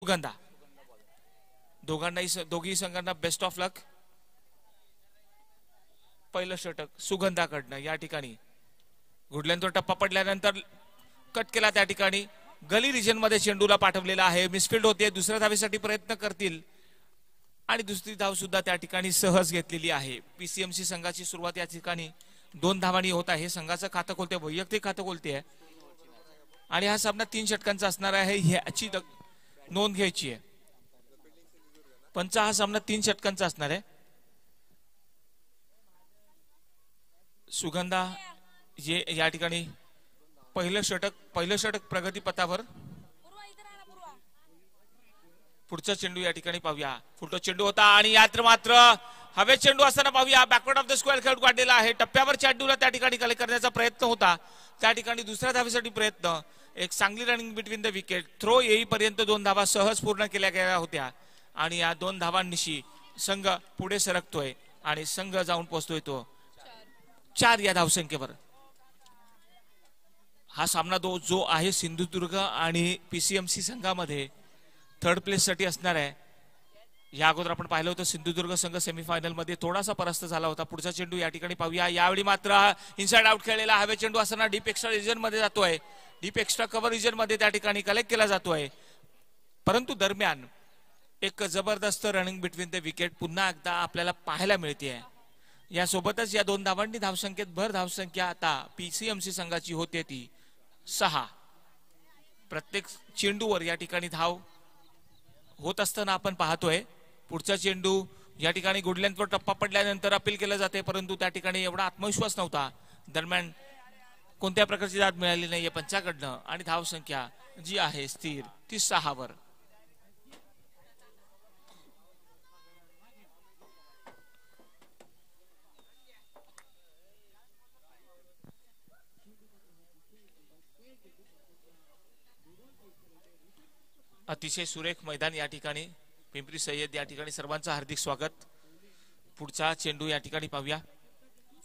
सुगंधा. दोघी संघांना best of लक. पहिलं षटक सुगंधाकडनं या ठिकाणी गुडल्यांचा टप्पा पडल्यानंतर कट केला. त्या ठिकाणी गली रिजन मध्ये चेंडूला पाठवलेला आहे. मिसफिल्ड होते. दुसऱ्या धावेसाठी प्रयत्न करतील आणि दुसरी धाव सुद्धा त्या ठिकाणी सहज घेतलेली आहे. पीसीएमसी संघाची सुरुवात या ठिकाणी 2 धावांनी होत आहे. संघाचं खातं खोलते, वैयक्तिक खातं खोलते आहे आणि हा सामना 3 षटकांचा असणार आहे ह्याची नोंद घ्यायची आहे. पंच हा सामना 3 षटकांचा असणार आहे. सुगंधा जे या ठिकाणी पहिलं षटक प्रगती पथावर. पुढचा चेंडू या ठिकाणी पाहूया. फुटो चेंडू होता आणि यात मात्र हवे चेंडू असताना पाहूया बॅकवर्ड ऑफ द स्क्वेअर खेळून काढलेला आहे. टप्प्यावर चेंडूला त्या ठिकाणी कलेक्ट करण्याचा प्रयत्न होता. त्या ठिकाणी दुसऱ्या धावेसाठी प्रयत्न. एक चांगली running between the wicket. Throw येईपर्यंत 2 धावा सहज पूर्ण केल्या गेल्या होत्या आणि या 2 धावांनिशी संघ पुढे सरकतोय आणि संघ जाऊन पोहोचतोय तो 4 या धावसंख्येवर. हा सामना जो आहे सिंधुदुर्ग आणि पीसीएमसी संघामध्ये थर्ड प्लेस साठी असणार आहे. या अगोदर आपण पाहिलं होतं सिंधुदुर्ग संघ सेमीफायनल मध्ये थोडासा परास्त झाला होता. पुढचा चेंडू या ठिकाणी पाहूया. यावेळी मात्र इनसाइड आउट खेळलेला हवे चेंडू असताना डीप एक्स्ट्रा रिजन मध्ये जातोय. डीप एक्स्ट्रा कव्हर रिजन मध्ये त्या ठिकाणी कलेक्ट केला जातोय. परंतु दरम्यान एक जबरदस्त रनिंग बिटवीन द विकेट पुन्हा एकदा आपल्याला पाहायला मिळते. यासोबतच या 2 धावांनी धावसंख्येत भर धावसंख्या आता पीसीएमसी संघाची होते ती 6. प्रत्येक चेंडूवर या ठिकाणी धाव होत असताना आपण पाहतोय. पुढचा चेंडू या ठिकाणी गुडलँडवर टप्पा पडल्यानंतर अपील केलं जाते परंतु त्या ठिकाणी एवढा आत्मविश्वास नव्हता. दरम्यान कोणत्या प्रकारची दाद मिळाली नाहीये पंचाकडनं आणि धावसंख्या जी आहे स्थिर ती 6 वर. अतिशय सुरेख मैदान या ठिकाणी पिंपरी सय्यद या ठिकाणी सर्वांचं हार्दिक स्वागत. पुढचा चेंडू या ठिकाणी पाहूया.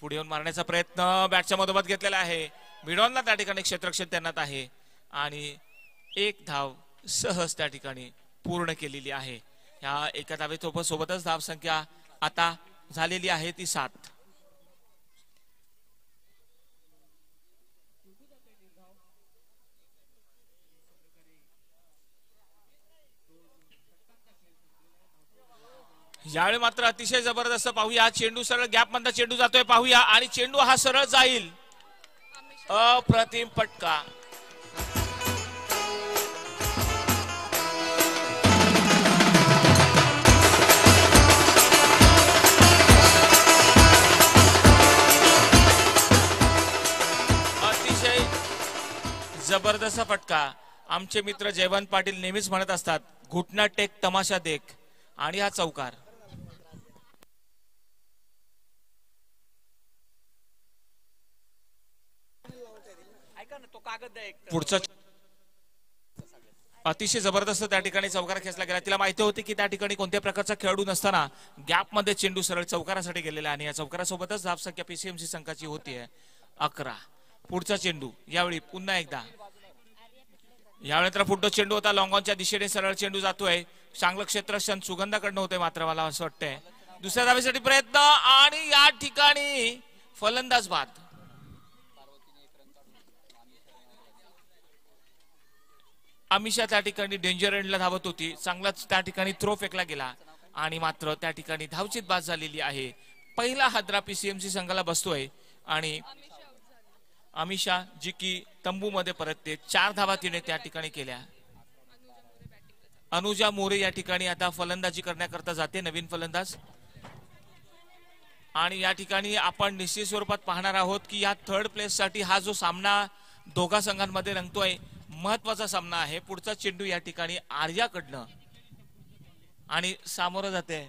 पुढे येऊन मारण्याचा प्रयत्न बॅटच्या मधोमध घेतलेला आहे. मिडॉनला त्या ठिकाणी क्षेत्ररक्षण तैनात आहे आणि 1 धाव सहज त्या ठिकाणी पूर्ण केलेली आहे. या एका धावेसोबतच धावसंख्या आता झालेली आहे ती 7. यावेळी मात्र अतिशय जबरदस्त पाहूया. चेंडू सरळ गॅप मधला चेंडू जातोय पाहूया आणि चेंडू हा सरळ जाईल. अप्रतिम फटका. अतिशय जबरदस्त फटका. आमचे मित्र जयवंत पाटील नेहमीच म्हणत असतात घुटना टेक तमाशा देख आणि हा चौकार. पुढचा अतिशय जबरदस्त त्या ठिकाणी चौकार खेचला गेला. तिला माहिती होती की त्या ठिकाणी कोणत्या प्रकारचा खेळाडू नसताना गॅप मध्ये चेंडू सरळ चौकारासाठी गेलेला आणि या चौकारासोबतच धावसंख्या पीसीएमसी संघाची होतीये 11. पुढचा चेंडू यावेळी पुन्हा एकदा. यावेळी तर फुटो चेंडू होता. लॉंग ऑनच्या दिशेने सरळ चेंडू जातोय. चांगलं क्षेत्ररक्षण सुगंधाकडनं होतंय मात्र मला असं वाटतंय. दुसऱ्या धावेसाठी प्रयत्न आणि या ठिकाणी फलंदाज बाद. अमिषा त्या ठिकाणी डेंजर एंडला धावत होती. चांगलाच त्या ठिकाणी थ्रो फेकला गेला आणि मात्र त्या ठिकाणी धावचीत बाद झालेली आहे. पहिला हादरा पीसीएमसी संघाला बसतोय आणि अमिषा जी की तंबू मध्ये परतते. 4 धावा तिने त्या ठिकाणी केल्या. अनुजा मोरे या ठिकाणी आता फलंदाजी करण्याकरता जाते, नवीन फलंदाज. आणि या ठिकाणी आपण निश्चित स्वरूपात पाहणार आहोत की या थर्ड प्लेस साठी हा जो सामना दोघा संघांमध्ये रंगतोय महत्वाचा सामना आहे. पुढचा चेंडू या ठिकाणी आर्याकडनं आणि सामोरं जाते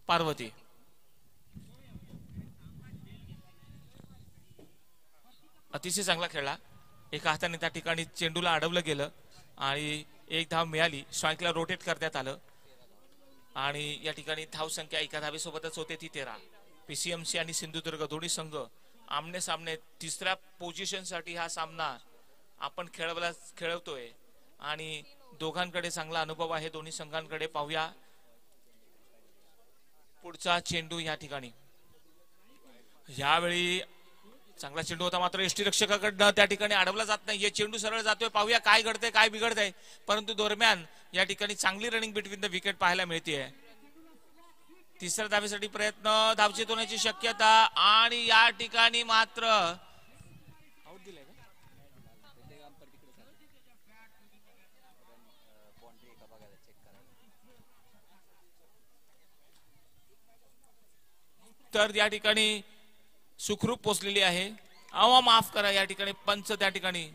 पार्वती. अतिशय चांगला खेळला. एका हाताने त्या ठिकाणी चेंडूला अडवलं गेलं आणि 1 धाव मिळाली. स्ट्राईकला रोटेट करण्यात आलं आणि या ठिकाणी धाव संख्या एका धावेसोबतच होते ती 13. पीसीएमसी आणि सिंधुदुर्ग दोन्ही संघ आमने सामने 3ऱ्या पोझिशन साठी हा सामना आपण खेळवतोय आणि दोघांकडे चांगला अनुभव आहे दोन्ही संघांकडे. पाहूया पुढचा चेंडू या ठिकाणी. यावेळी चांगला चेंडू होता मात्र यष्टीरक्षकाकडनं त्या ठिकाणी अडवला जात नाही. चेंडू सरळ जातोय. पाहूया काय घडतंय काय बिघडतंय. परंतु दरम्यान या ठिकाणी चांगली रनिंग बिटवीन द विकेट पाहायला मिळते. तिसऱ्या धावेसाठी प्रयत्न, धावचेत होण्याची शक्यता आणि या ठिकाणी मात्र आउट दिलाय का? तर या ठिकाणी सुखरूप पोचलेली आहे. माफ करा या ठिकाणी पंच त्या ठिकाणी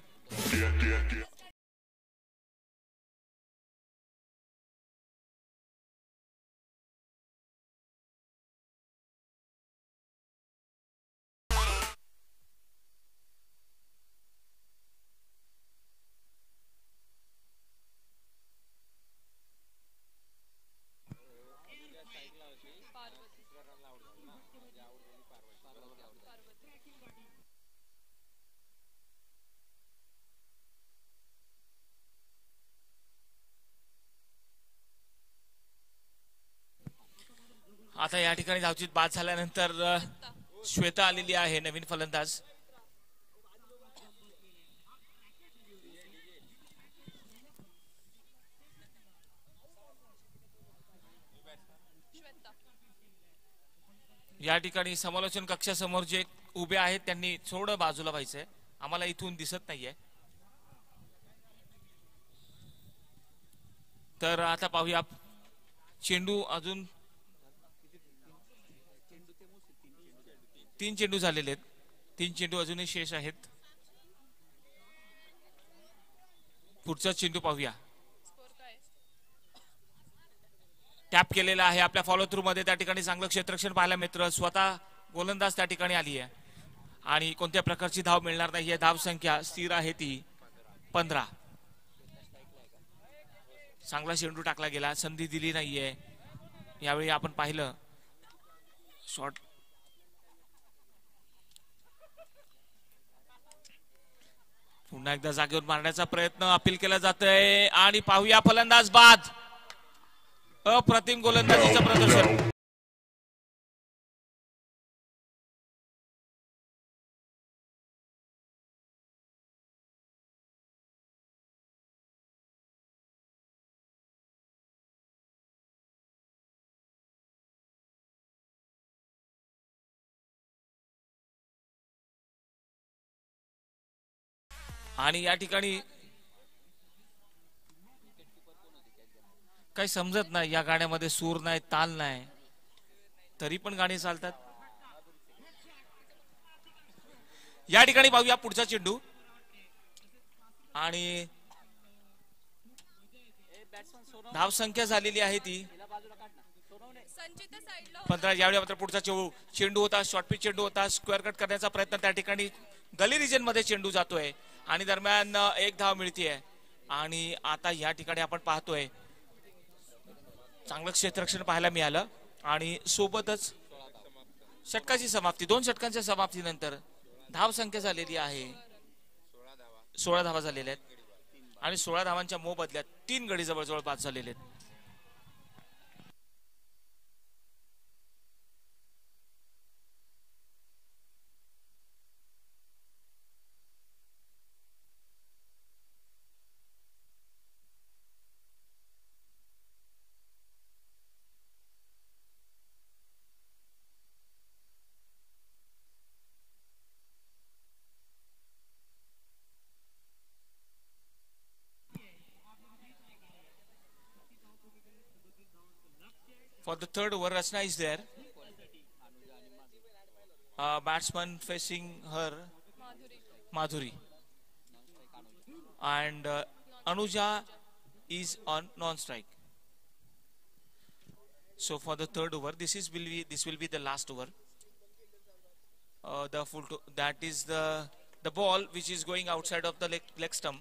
आता या ठिकाणी धावचीत बाद झाल्यानंतर श्वेता आलेली आहे नवीन फलंदाज. या ठिकाणी समालोचन कक्षासमोर जे उभे आहेत त्यांनी थोडं बाजूला व्हायचंय. आम्हाला इथून दिसत नाहीये. तर आता पाहूया चेंडू अजून 3 चेंडू झालेले आहेत. 3 चेंडू अजूनही शेष आहेत. पुढचा चेंडू पाहूया. टॅप केलेला आहे आपल्या फॉलो थ्रू मध्ये. त्या ठिकाणी चांगलं क्षेत्ररक्षण पाहायला मित्र स्वतः गोलंदाज त्या ठिकाणी आली आहे आणि कोणत्या प्रकारची धाव मिळणार नाहीये. धाव संख्या स्थिर आहे ती 15. चांगला चेंडू टाकला गेला. संधी दिली नाहीये. यावेळी आपण पाहिलं शॉट पुन्हा एकदा जागेवर मारण्याचा प्रयत्न अपील केला जातोय आणि पाहूया फलंदाज बाद. अप्रतिम गोलंदाजीचं प्रदर्शन. आणि या ठिकाणी काही समजत नाही. या गाण्यामध्ये सूर नाही ताल नाही तरी पण गाणी चालतात. या ठिकाणी पाहूया पुढचा चेंडू आणि धाव संख्या झालेली आहे ती 15. यावेळी मात्र पुढचा चेंडू होता. शॉर्ट पिच चेंडू होता. स्क्वेअर कट करण्याचा प्रयत्न त्या ठिकाणी गली रिजन मध्ये चेंडू जातोय आणि दरम्यान एक धाव मिळतीये. आणि आता या ठिकाणी आपण पाहतोय चांगलं क्षेत्ररक्षण पाहायला मिळालं आणि सोबतच षटकाची समाप्ती. 2 षटकांच्या समाप्तीनंतर धाव संख्या झालेली आहे 16 धावा झालेल्या आहेत आणि 16 धावांच्या मोबदल्यात 3 गडी जवळजवळ बाद झालेले आहेत. For the third over, Rachna is there. Batsman facing her, Madhuri. And Anuja is on non-strike. So for the third over, this will be the last over. That is the ball which is going outside of the leg stump,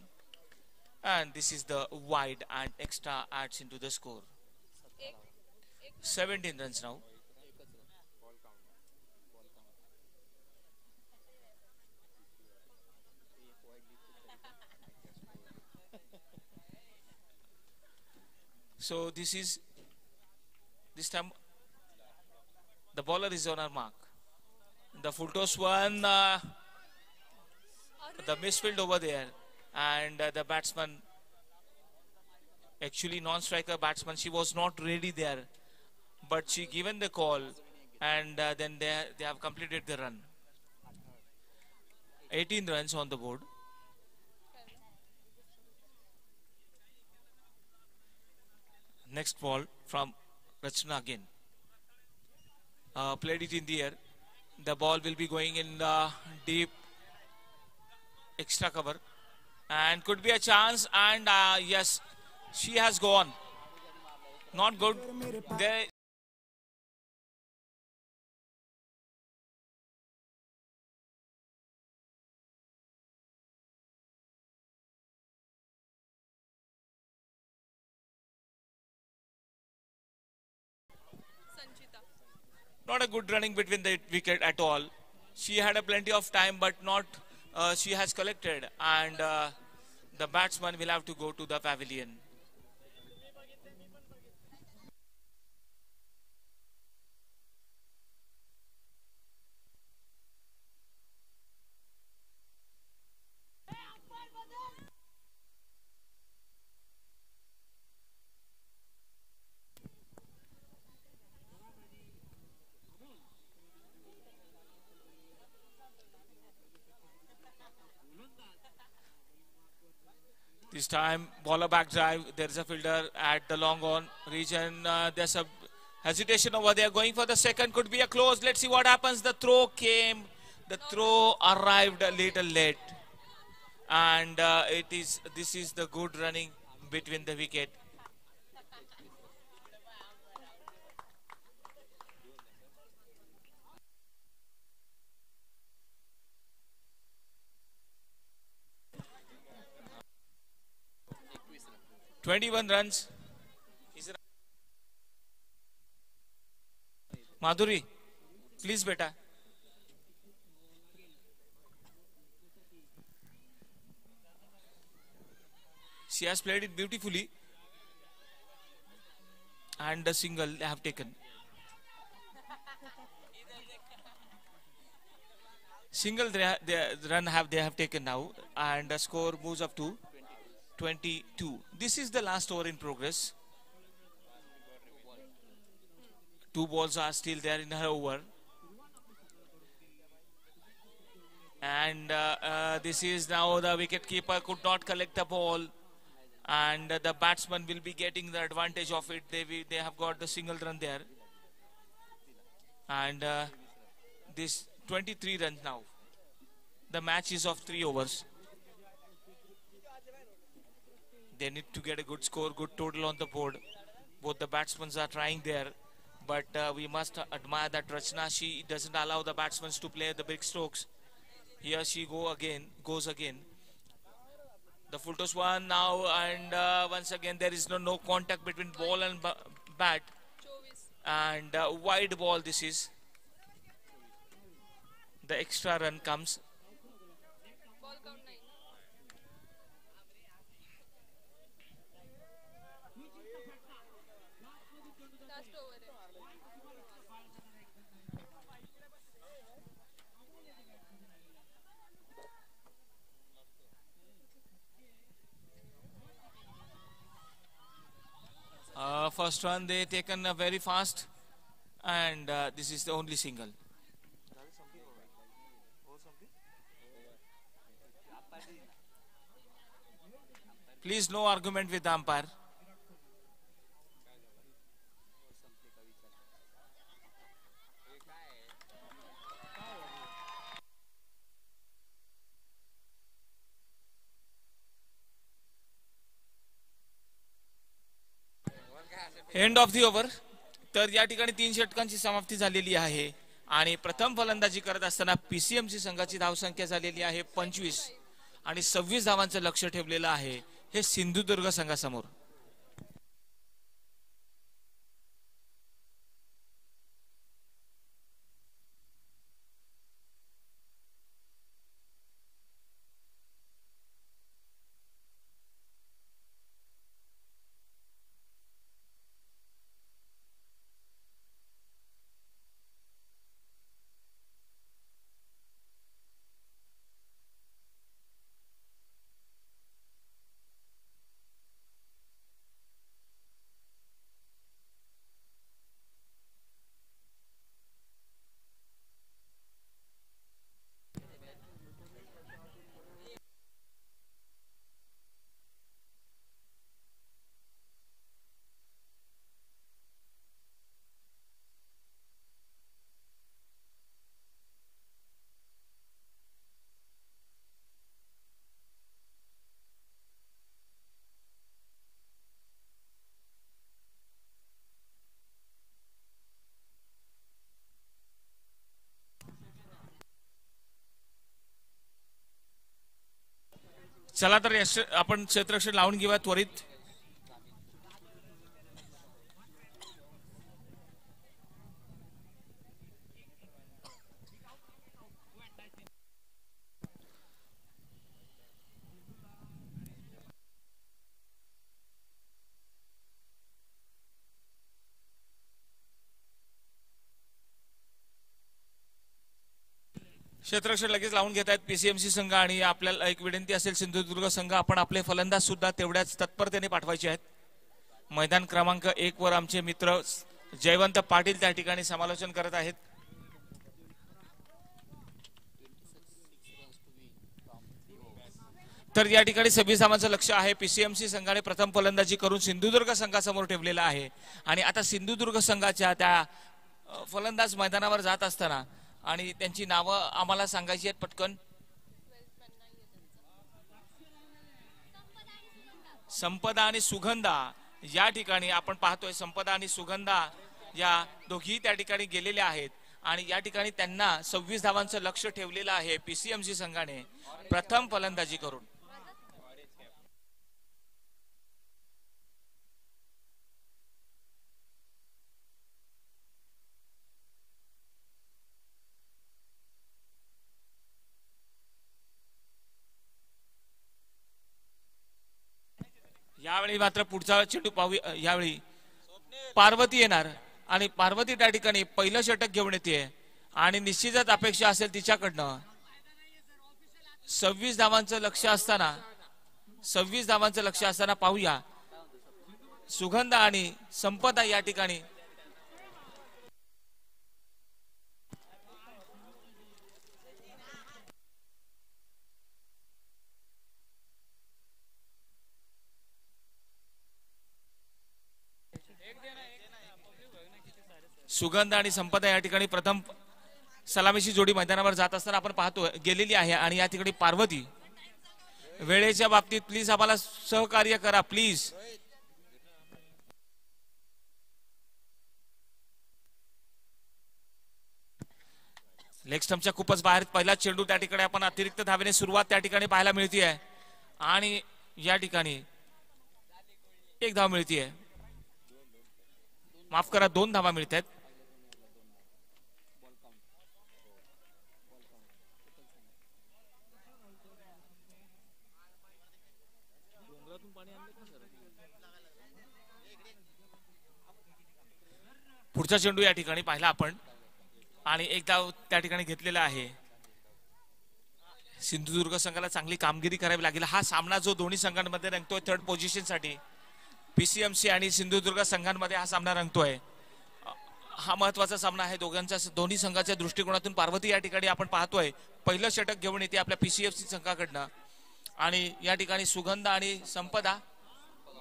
and this is the wide and extra adds into the score. 17 runs now. So this time the bowler is on her mark. The full toss one, the misfield over there, and the batsman, actually non-striker batsman, she was not ready there, but she given the call, and then they have completed the run. 18 runs on the board. Next ball from Rachna again. Played it in the air. The ball will be going in deep extra cover, and could be a chance, and yes, she has gone. Not good. There. Not a good running between the wicket at all. She had a plenty of time, but not she has collected, and the batsman will have to go to the pavilion. This time, bowler back drive. There is a fielder at the long on region. There's a hesitation over there. Going for the second, could be a close. Let's see what happens. The throw came. The throw arrived a little late, and this is the good running between the wicket. "21 runs. Madhuri, please, beta. She has played it beautifully, and the single they have taken. Single run they have taken now, and the score moves up to 22. This is the last over in progress. 2 balls are still there in her over, and this is now the wicket keeper could not collect the ball, and the batsman will be getting the advantage of it. They have got the single run there, and this 23 runs now. The match is of 3 overs. They need to get a good score, good total on the board. Both the batsmen are trying there, but we must admire that Rachna, she doesn't allow the batsmen to play the big strokes. Here she goes again. The full toss one now, and once again there is no contact between ball and bat, and wide ball. This is the extra run comes. First run they taken very fast, and this is the only single. Please, no argument with the umpire. End of the over. तर या ठिकाणी 3 षटकांची समाप्ती झालेली आहे, आणि प्रथम फलंदाजी करत असताना पीसीएमसी संघाची धावसंख्या झालेली आहे 25, आणि 26 धावांचं लक्ष ठेवलेलं आहे हे सिंधुदुर्ग संघासमोर. चला तर आपण क्षेत्ररक्षण लावून घेऊया त्वरित. क्षेत्ररक्षण लगेच लावून घेत आहेत पीसीएमसी संघ. आणि आपल्याला एक विनंती असेल सिंधुदुर्ग संघ, आपण आपले फलंदाज सुद्धा तेवढ्याच तत्परतेने पाठवायचे आहेत. मैदान क्रमांक 1 वर आमचे मित्र जयवंत पाटील त्या ठिकाणी समालोचन करत आहेत. तर या ठिकाणी 26 धावांचं लक्ष आहे. पीसीएमसी संघाने प्रथम फलंदाजी करून सिंधुदुर्ग संघासमोर ठेवलेला आहे. आणि आता सिंधुदुर्ग संघाच्या त्या फलंदाज मैदानावर जात असताना आणि त्यांची नावं आम्हाला सांगायची आहेत पटकन. संपदा आणि सुगंधा या ठिकाणी आपण पाहतोय. संपदा आणि सुगंधा या दोघी त्या ठिकाणी गेलेल्या आहेत आणि या ठिकाणी त्यांना 26 धावांचं लक्ष ठेवलेलं आहे पीसीएमसी संघाने प्रथम फलंदाजी करून. यावेळी मात्र पुढचा चेंडू पाहूया. यावेळी पार्वती येणार आणि पार्वती त्या ठिकाणी पहिलं षटक घेऊन येते आणि निश्चितच अपेक्षा असेल तिच्याकडनं 26 धावांचं लक्ष असताना पाहूया सुगंधा आणि संपदा या ठिकाणी. सुगंध आणि संपदा या ठिकाणी प्रथम सलामीची जोडी मैदानावर जात असताना आपण पाहतो गेलेली आहे. आणि या ठिकाणी पार्वती वेळेच्या बाबतीत प्लीज आम्हाला सहकार्य करा प्लीज. लेग स्टंपच्या खूपच बाहेर पहिला चेंडू त्या ठिकाणी आपण अतिरिक्त धावेने सुरुवात त्या ठिकाणी पाहायला मिळते आणि या ठिकाणी एक धाव मिळते. माफ करा 2 धावा मिळत आहेत. पुढचा चेंडू या ठिकाणी पाहिला आपण आणि एक धाव त्या ठिकाणी घेतलेला आहे. सिंधुदुर्ग संघाला चांगली कामगिरी करावी लागेल. हा सामना जो दोन्ही संघांमध्ये रंगतोय थर्ड पोझिशन साठी पीसीएमसी आणि सिंधुदुर्ग संघांमध्ये हा सामना रंगतोय. हा महत्वाचा सामना आहे दोघांच्या दोन्ही संघाच्या दृष्टिकोनातून. पार्वती या ठिकाणी आपण पाहतोय पहिलं षटक घेऊन येते आपल्या पीसीएमसी संघाकडनं आणि या ठिकाणी सुगंध आणि संपदा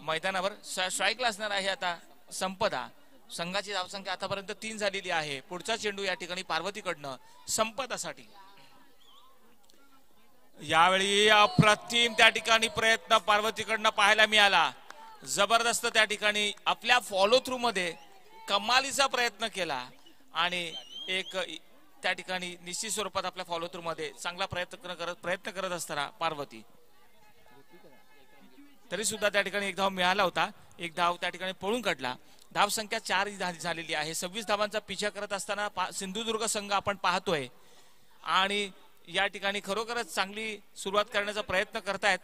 मैदानावर स्ट्राईकला असणार आहे. आता संपदा संघाची धावसंख्या आतापर्यंत 3 झालेली आहे. पुढचा चेंडू या ठिकाणी पार्वतीकडनं संपदासाठी. यावेळी अप्रतिम त्या ठिकाणी प्रयत्न पार्वतीकडनं पाहायला मिळाला. जबरदस्त त्या ठिकाणी आपल्या फॉलो थ्रू मध्ये कमालीचा प्रयत्न केला आणि एक त्या ठिकाणी निश्चित स्वरूपात आपल्या फॉलो थ्रू मध्ये चांगला प्रयत्न करत असताना पार्वती तरी सुद्धा त्या ठिकाणी एक धाव मिळाला होता. एक धाव त्या ठिकाणी पळून काढला. धाव संख्या 4 झालेली आहे. 26 धावांचा पिछा करत असताना सिंधुदुर्ग संघ आपण पाहतोय आणि या ठिकाणी खरोखरच चांगली सुरुवात करण्याचा प्रयत्न करतायत.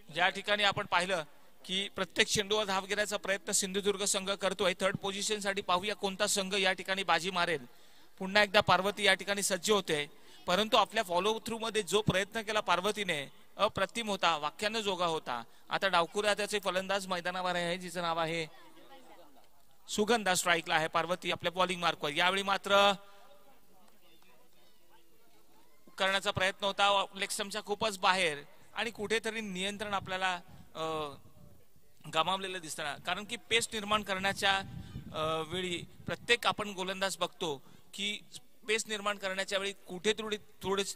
या ठिकाणी आपण पाहिलं की प्रत्येक चेंडूवर धाव घेण्याचा प्रयत्न सिंधुदुर्ग संघ करतोय. थर्ड पोझिशन साठी पाहूया कोणता संघ या ठिकाणी बाजी मारेल. पुन्हा एकदा पार्वती या ठिकाणी सज्ज होते परंतु आपल्या फॉलो थ्रू मध्ये जो प्रयत्न केला पार्वतीने अप्रतिम होता. वाक्यानं जोगा होता. आता डावकुऱ्या त्याचे फलंदाज मैदानावर आहे जिचं नाव आहे सुगंधा. स्ट्राईकला आहे पार्वती आपल्या बॉलिंग मार्कवर. यावेळी मात्र करण्याचा प्रयत्न होता लेग स्टंपच्या खूपच बाहेर आणि कुठेतरी नियंत्रण आपल्याला गमावलेलं दिसतं. कारण की पेस निर्माण करण्याच्या वेळी प्रत्येक आपण गोलंदाज बघतो की पेस निर्माण करण्याच्या वेळी कुठे थोडी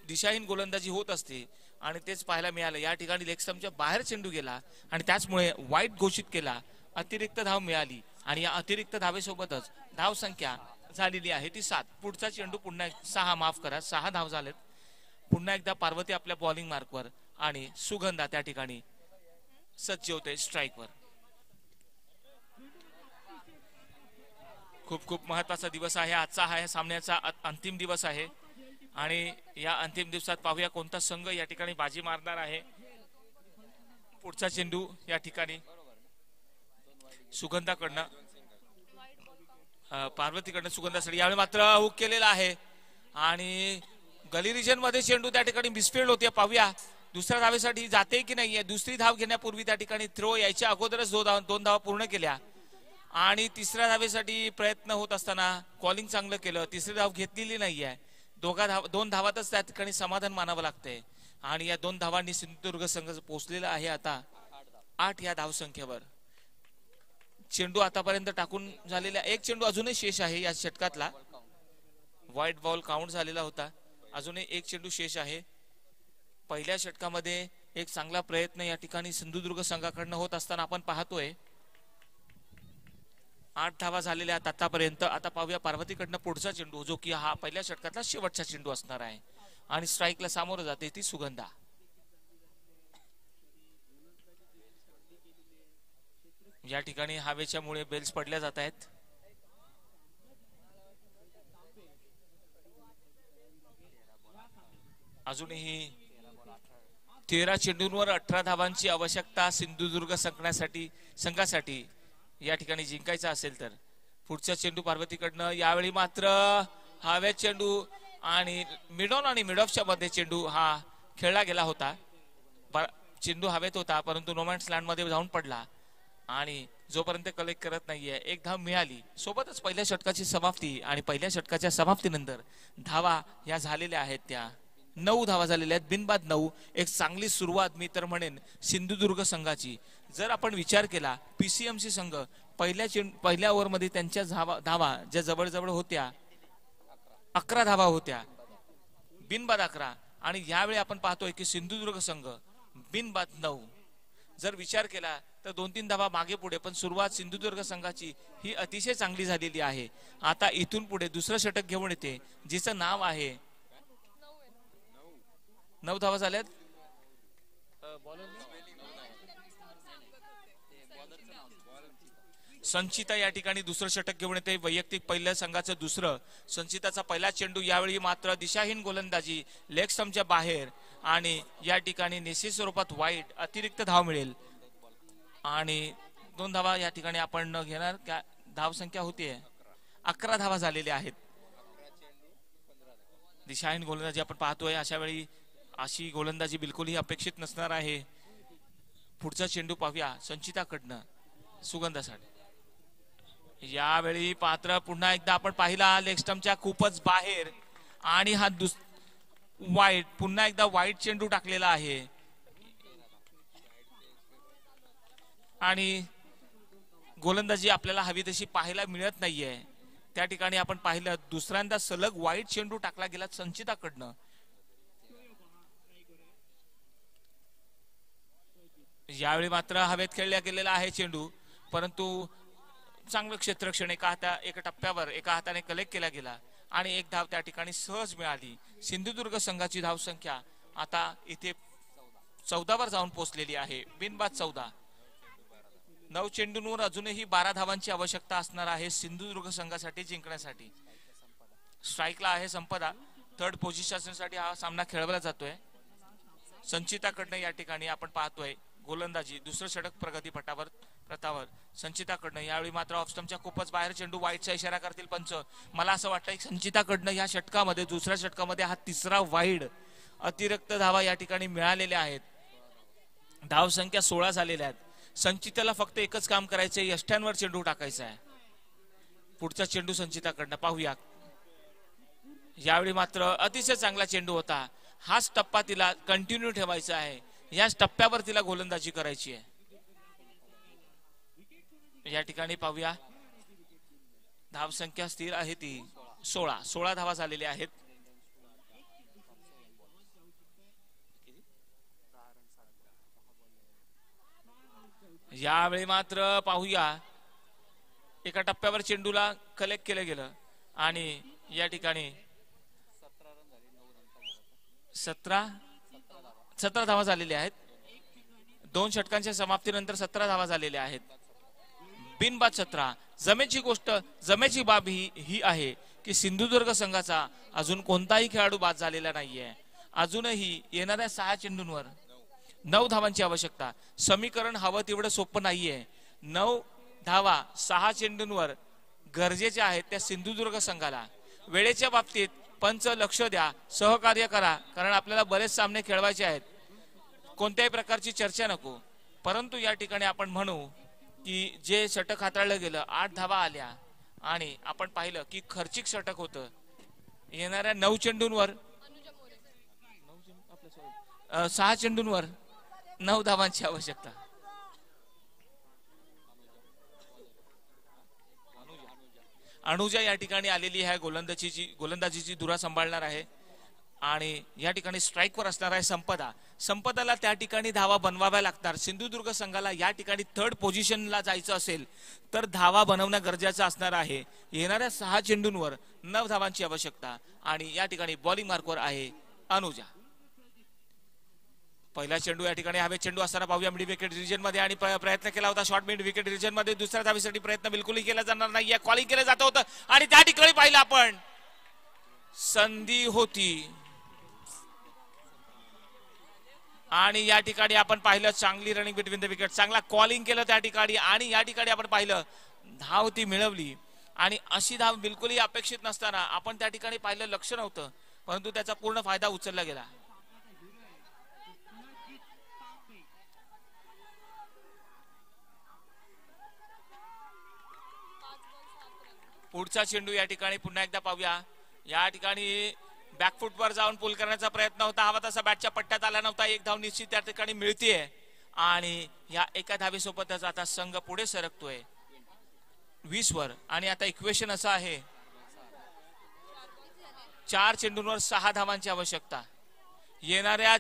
दिशाहीन गोलंदाजी होत असते आणि तेच पाहायला मिळालं. या ठिकाणी लेग स्टंपच्या बाहेर चेंडू गेला आणि त्याचमुळे वाईट घोषित केला. अतिरिक्त धाव मिळाली आणि या अतिरिक्त धावेसोबतच धाव संख्या झालेली आहे ती 7. पुढचा चेंडू पुन्हा 6, माफ करा 6 धाव झालेत. पुन्हा एकदा पार्वती आपल्या बॉलिंग मार्कवर आणि सुगंधा त्या ठिकाणी सज्ज होते स्ट्राईकवर. खूप खूप महत्वाचा दिवस आहे आजचा. हा सामन्याचा अंतिम दिवस आहे आणि या अंतिम दिवसात पाहूया कोणता संघ या ठिकाणी बाजी मारणार आहे. पुढचा चेंडू या ठिकाणी सुगंधाकडनं पार्वतीकडनं सुगंधासाठी यावेळी मात्र हुक केलेला आहे आणि गली रिजन मध्ये चेंडू त्या ठिकाणी मिसफिल्ड होते. पाहूया दुसऱ्या धावेसाठी जाते की नाहीये. दुसरी धाव घेण्यापूर्वी त्या ठिकाणी थ्रो यायच्या अगोदरच 2 धावा पूर्ण केल्या आणि तिसऱ्या धावेसाठी प्रयत्न होत असताना कॉलिंग चांगलं केलं. तिसरी धाव घेतलेली नाहीये. 2 धावातच त्या ठिकाणी समाधान मानावं लागतंय आणि या 2 धावांनी सिंधुदुर्ग संघ पोहोचलेला आहे आता 8 या धावसंख्येवर. चेंडू आतापर्यंत टाकून झालेला एक चेंडू अजूनही शेष आहे या षटकातला. व्हाईट बॉल काउंट झालेला होता. अजूनही एक चेंडू शेष आहे. पहिल्या षटकामध्ये एक चांगला प्रयत्न या ठिकाणी सिंधुदुर्ग संघाकडनं होत असताना आपण पाहतोय. 8 धावा झालेल्या आहेत आतापर्यंत. आता पाहूया पार्वतीकडनं पुढचा चेंडू जो की हा पहिल्या षटकातला शेवटचा चेंडू असणार आहे आणि स्ट्राईकला सामोरं जाते ती सुगंधा. या ठिकाणी हवेच्या मुळे बेल्स पडल्या जात आहेत. अजूनही 13 चेंडूंवर 18 धावांची आवश्यकता सिंधुदुर्ग संघासाठी या ठिकाणी जिंकायचा असेल तर. पुढचा चेंडू पार्वतीकडनं यावेळी मात्र हवेत चेंडू आणि मिड ऑन आणि मिड ऑफच्या मध्ये चेंडू हा खेळला गेला होता. चेंडू हवेत होता परंतु नोमॅन्स लँड मध्ये जाऊन पडला आणि जोपर्यंत कलेक्ट करत नाहीये. एक धाव मिळाली. सोबतच पहिल्या षटकाची समाप्ती आणि पहिल्या षटकाच्या समाप्तीनंतर धावा या झालेल्या आहेत त्या 9 धावा झालेल्या आहेत बिनबाद 9. एक चांगली सुरुवात मी तर म्हणेन सिंधुदुर्ग संघाची. जर आपण विचार केला पीसीएमसी संघ पहिल्या ओव्हरमध्ये त्यांच्या धावा ज्या जवळजवळ होत्या 11 धावा होत्या बिनबाद 11 आणि यावेळी आपण पाहतोय की सिंधुदुर्ग संघ बिनबाद 9. जर विचार केला तर 2-3 धावा मागे पुढे पण सुरुवात सिंधुदुर्ग संघाची ही अतिशय चांगली झालेली आहे. आता इथून पुढे दुसरं षटक घेऊन येते जिचं नाव आहे 9 धावा झाल्यात. संचिता या ठिकाणी दुसरं षटक घेऊन येते. वैयक्तिक पहिल्या संघाचं दुसरं. संचिताचा पहिला चेंडू यावेळी मात्र दिशाहीन गोलंदाजी लेग स्टंपच्या बाहेर आणि या ठिकाणी निश्चित स्वरूपात वाईट अतिरिक्त धाव मिळेल आणि 2 धावा या ठिकाणी आपण न घेणार. धाव संख्या होतीये 11 धावा झालेल्या आहेत. दिशाहीन गोलंदाजी आपण पाहतोय. अशा वेळी अशी गोलंदाजी बिलकुलही अपेक्षित नसणार आहे. पुढचा चेंडू पाहूया संचिताकडनं सुगंधासाठी. यावेळी पात्र पुन्हा एकदा आपण पाहिला लेग स्टंपच्या खूपच बाहेर आणि हा वाईट पुन्हा एकदा वाईट चेंडू टाकलेला आहे आणि गोलंदाजी आपल्याला हवी तशी पाहायला मिळत नाहीये. त्या ठिकाणी आपण पाहिलं दुसऱ्यांदा सलग वाईट चेंडू टाकला गेला संचिताकडनं. यावेळी मात्र हवेत खेळला गेलेला आहे चेंडू परंतु चांगलं क्षेत्ररक्षण एका टप्प्यावर एका हाताने कलेक्ट केला गेला आणि एक धाव त्या ठिकाणी सहज मिळाली. सिंधुदुर्ग संघाची धावसंख्या आता इथे 14 वर जाऊन पोहोचलेली आहे बिनबाद 14. 9 चेंडूंवर अजूनही 12 धावांची आवश्यकता असणार आहे सिंधुदुर्ग संघासाठी जिंकण्यासाठी. स्ट्राईकला आहे संपदा. 3rd पोझिशनसाठी हा सामना खेळवला जातोय. संचिताकडनं या ठिकाणी आपण पाहतोय गोलंदाजी दुसरं षटक प्रगतीपटावर प्रतावर संचिताकडनं. यावेळी मात्र ऑफस्टंपच्या खूपच बाहेर चेंडू वाईटचा इशारा करतील पंच. मला असं वाटतं संचिताकडनं या षटकामध्ये दुसऱ्या षटकामध्ये हा तिसरा वाईड. अतिरिक्त धावा या ठिकाणी मिळालेल्या आहेत. धाव संख्या 16 झालेल्या आहेत. संचिताला फक्त एकच काम करायचंय यष्ट्यांवर चेंडू टाकायचा आहे. पुढचा चेंडू संचिताकडनं पाहूया. यावेळी मात्र अतिशय चांगला चेंडू होता. हाच टप्पा तिला कंटिन्यू ठेवायचा आहे. याच टप्प्यावर तिला गोलंदाजी करायची आहे. या ठिकाणी पाहूया धावसंख्या स्थिर आहे ती 16 धावा झालेल्या आहेत. यावेळी मात्र पाहूया एका टप्प्यावर चेंडूला कलेक्ट केलं गेलं आणि या ठिकाणी 17 धावा झालेल्या आहेत. 2 षटकांच्या समाप्तीनंतर 17 धावा झालेल्या आहेत. बिनबाद 17. जमेची बाब ही आहे की सिंधुदुर्ग संघाचा अजून कोणताही खेळाडू बाद झालेला नाहीये. अजूनही येणाऱ्या 6 चेंडूंवर 9 धावांची आवश्यकता. समीकरण हवं तेवढं सोपं नाहीये. 9 धावा 6 चेंडूंवर गरजेच्या आहेत त्या सिंधुदुर्ग संघाला. वेळेच्या बाबतीत पंच लक्ष द्या, सहकार्य करा, कारण आपल्याला बरेच सामने खेळवायचे आहेत. कोणत्याही प्रकारची चर्चा नको. परंतु या ठिकाणी आपण म्हणू की जे षटक हाताळलं गेलं 8 धावा आल्या आणि आपण पाहिलं की खर्चिक षटक होतं. येणाऱ्या 9 चेंडूंवर 6 चेंडूंवर 9 धावांची आवश्यकता. अनुजा या ठिकाणी आलेली आहे. गोलंदाजीची धुरा सांभाळणार आहे आणि या ठिकाणी स्ट्राईकवर असणार आहे संपदाला त्या ठिकाणी धावा बनवाव्या लागणार. सिंधुदुर्ग संघाला या ठिकाणी 3rd पोझिशनला जायचं असेल तर धावा बनवणं गरजेचं असणार आहे. येणाऱ्या 6 चेंडूंवर 9 धावांची आवश्यकता आणि या ठिकाणी बॉलिंग मार्कवर आहे अनुजा. पहिला चेंडू या ठिकाणी हवे चेंडू असताना पाहूया मिड विकेट रिजन मध्ये आणि प्रयत्न केला होता शॉर्ट मिड विकेट रिजन मध्ये. दुसऱ्या धावेसाठी प्रयत्न बिलकुलही केला जाणार नाही. कॉलिंग केलं जात होतं आणि त्या ठिकाणी पाहिलं आपण संधी होती आणि या ठिकाणी आपण पाहिलं चांगली रनिंग बिटवीन द विकेट. चांगला कॉलिंग केलं त्या ठिकाणी आणि या ठिकाणी आपण पाहिलं धाव ती मिळवली आणि अशी धाव बिलकुलही अपेक्षित नसताना आपण त्या ठिकाणी पाहिलं लक्ष नव्हतं परंतु त्याचा पूर्ण फायदा उचलला गेला. पुढचा चेंडू या ठिकाणी पुन्हा एकदा पाहूया. या ठिकाणी बॅकफुटवर जाऊन पुल करण्याचा प्रयत्न होता. हवा तसा बॅटच्या पट्ट्यात आला नव्हता. 1 धाव निश्चित त्या ठिकाणी मिळतीये आणि या एका धावेसोबतच आता संघ पुढे सरकतोय 20 वर. आणि आता इक्वेशन असं आहे 4 चेंडूंवर 6 धावांची आवश्यकता. येणाऱ्या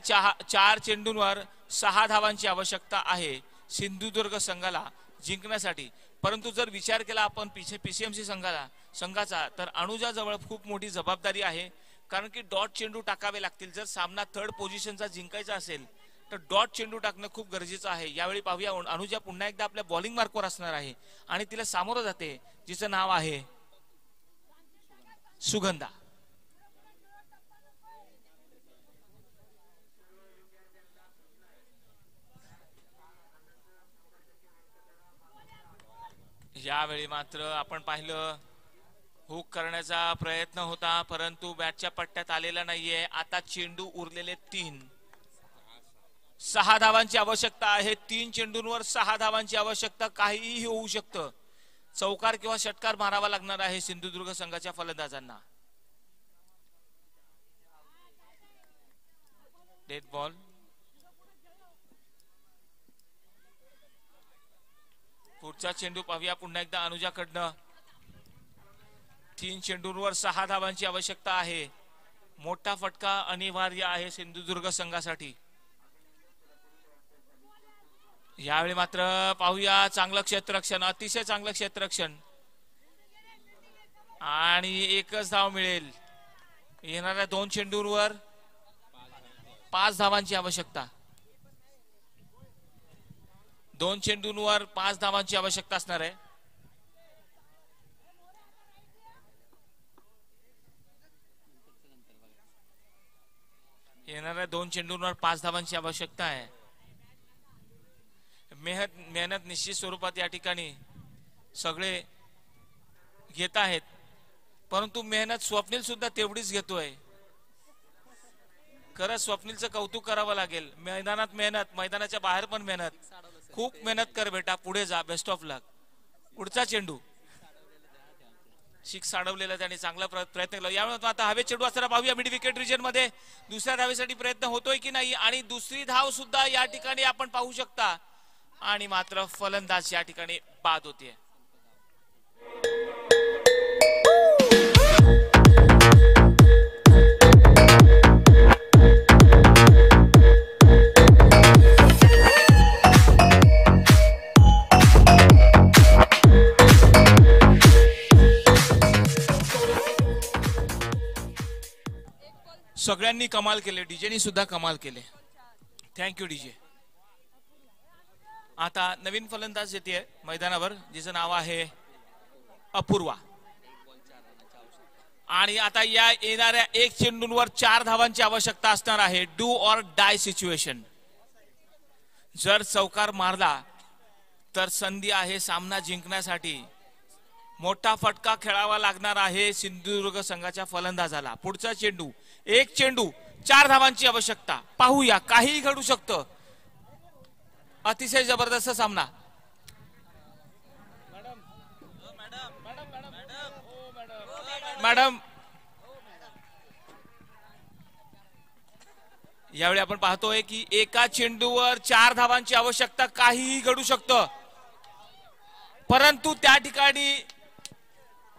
4 चेंडूंवर 6 धावांची आवश्यकता आहे सिंधुदुर्ग संघाला जिंकण्यासाठी. परंतु जर विचार केला आपण पीसीएमसी संघाचा तर अनुजा जवळ खूप मोठी जबाबदारी आहे कारण की डॉट चेंडू टाकावे लागतील. जर सामना 3rd पोझिशनचा जिंकायचा असेल तर डॉट चेंडू टाकणं खूप गरजेचं आहे. यावेळी पाहूया अनुजा पुन्हा एकदा आपल्या बॉलिंग मार्कवर असणार आहे आणि तिला सामोरं जाते जिचं नाव आहे सुगंधा. यावेळी मात्र आपण पाहिलं हुक करण्याचा प्रयत्न होता परंतु बॅटच्या पट्ट्यात आलेला नाहीये. आता चेंडू उरलेले 3. 6 धावांची आवश्यकता आहे. 3 चेंडूंवर 6 धावांची आवश्यकता. काहीही होऊ शकतं. चौकार किंवा षटकार मारावा लागणार आहे सिंधुदुर्ग संघाच्या फलंदाजांना. Dead ball. पुढचा चेंडू पाहूया पुन्हा एकदा अनुजाकडनं. 3 चेंडूंवर 6 धावांची आवश्यकता आहे. मोठा फटका अनिवार्य आहे सिंधुदुर्ग संघासाठी. यावेळी मात्र पाहूया चांगलं क्षेत्ररक्षण, अतिशय चांगलं क्षेत्ररक्षण आणि 1च धाव मिळेल. येणाऱ्या 2 चेंडूंवर 5 धावांची आवश्यकता. 2 चेंडूंवर 5 धावांची आवश्यकता असणार आहे. येणाऱ्या 2 चेंडूंवर 5 धावांची आवश्यकता आहे. मेहनत निश्चित स्वरूपात या ठिकाणी सगळे घेत आहेत परंतु मेहनत स्वप्नील सुद्धा तेवढीच घेतोय. खरंच स्वप्नीलचं कौतुक करावं लागेल. मैदानात मेहनत, मैदानाच्या बाहेर पण मेहनत. खूप मेहनत कर बेटा, पुढे जा. बेस्ट ऑफ लक. पुढचा चेंडू शिक्स अडवलेला त्याने चांगला प्रयत्न केला. यामुळे आता हवे चेंडू असताना पाहूया मिड विकेट रिजन मध्ये दुसऱ्या धावेसाठी प्रयत्न होतोय की नाही आणि दुसरी धाव सुद्धा या ठिकाणी आपण पाहू शकता आणि मात्र फलंदाज या ठिकाणी बाद होते. सगळ्यांनी कमाल केले, डीजेनी सुद्धा कमाल केले. Thank you DJ. आता नवीन फलंदाज येते मैदानावर जिचं नाव आहे अपूर्वा. आणि आता या येणाऱ्या 1 चेंडूंवर 4 धावांची आवश्यकता असणार आहे. Do or die situation. जर चौकार मारला तर संधी आहे सामना जिंकण्यासाठी. मोठा फटका खेळावा लागणार आहे सिंधुदुर्ग संघाच्या फलंदाजाला. पुढचा चेंडू, 1 चेंडू 4 धावांची आवश्यकता. पाहूया, काहीही घडू शकतं. अतिशय जबरदस्त सामना. मॅडम, यावेळी आपण पाहतोय की एका चेंडूवर 4 धावांची आवश्यकता. काहीही घडू शकतं, परंतु त्या ठिकाणी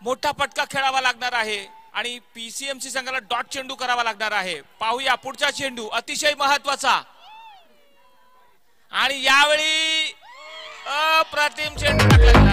मोठा फटका खेळावा लागणार आहे आणि पीसीएमसी संघाला डॉट चेंडू करावा लागणार आहे. पाहूया पुढचा चेंडू, अतिशय महत्वाचा. आणि यावेळी अप्रतिम चेंडू टाकला.